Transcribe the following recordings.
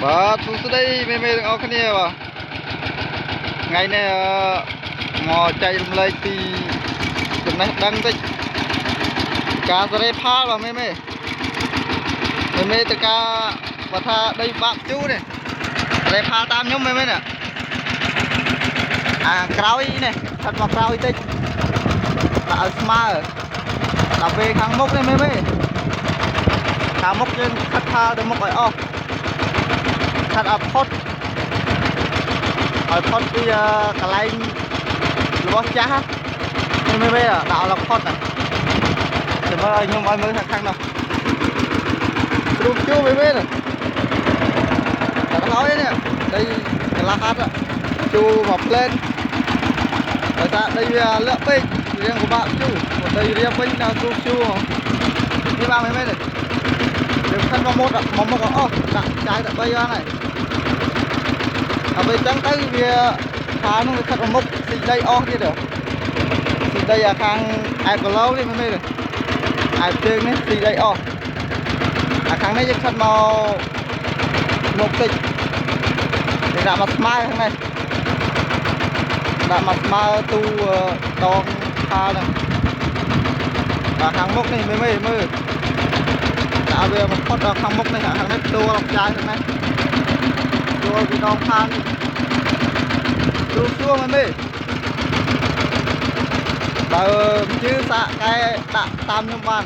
បាទសួស្តីមេទាំងអស់គ្នាបាទថ្ងៃនេះមកចែករំលែកពីចំណេះដឹងតិចការសេរីផលបាទមេទៅការបើថាដីបាក់ជូរនេះសេរីផលតាមខ្ញុំមេនេះអាក្រោយនេះខាត់មកក្រោយតិចដាក់ឲ្យស្មើដល់ពេលខាងមុខនេះមេខាងមុខយើងខាត់ផលទៅមុខឲ្យអស់ខាត់ឲ្យផុតពីកន្លែងរបស់ចាស់មេដាក់ឲ្យផុតតែមើលឲ្យខ្ញុំឲ្យមើលខាងនោះជ្រូកជួមេតែហើយនេះដីកន្លះហាត់ជួមកផ្លែនតែថាដីវាលាក់ពេករៀងពិបាកជួដីរៀងវិញដល់ជ្រូកជួនេះបាទមេយើងខាត់មកមុខអស់ដាក់ចាយតែ3ហ្នឹងហើយហើយចឹងទៅវាខាងនោះវាខាត់មកមុខស៊ីដីអស់ទៀតស៊ីដីអាខាងឯគីឡូនេះមេឯជើងនេះស៊ីដីអស់អាខាងនេះយើងខាត់មកមុខតិចគេដាក់មកស្មើខាងនេះដាក់មកស្មើទូដងផាលហ្នឹងបាទខាងមុខនេះមើលដាក់វាមកផុតដល់ខាងមុខនេះខាងនេះដួលចាយខាងនេះដួលពីដងផាលនេះជួមើលបើជឿសាក់កែដាក់តាមខ្ញុំបាន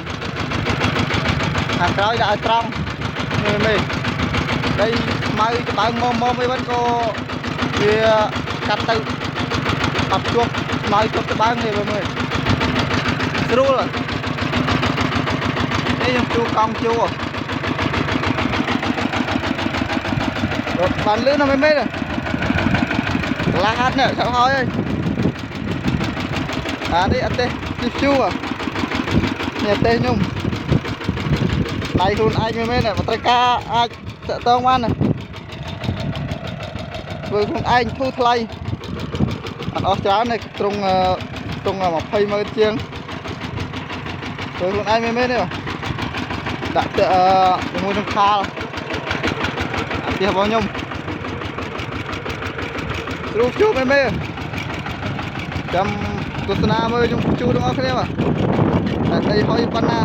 ខាងក្រោយដាក់ឲ្យត្រង់មើលដីស្មៅក្តៅមកវិញក៏វាកាត់ទៅអត់ជាប់ស្មៅជាប់ត្បាំងនេះមើលស្រួលនេះខ្ញុំជួកង់ជួរត់បានលឿនណាស់មេកន្លះហាត់នេះឆាប់ហើយអានេះអត់ទេជួនេះអត់ទេខ្ញុំដៃខ្លួនឯងមេបត្រិកាអាចតាក់ទងបានធ្វើខ្លួនឯងធូរថ្លៃអត់អស់ច្រើនទេត្រង់200000ជាងធ្វើខ្លួនឯងមេនេះដាក់ជាមួយនឹងខាលអាផ្ទះរបស់ខ្ញុំជ្រូកជួមេចាំទស្សនាមើលខ្ញុំជួទាំងអស់គ្នាបាទតែដីហុយប៉ុណ្ណា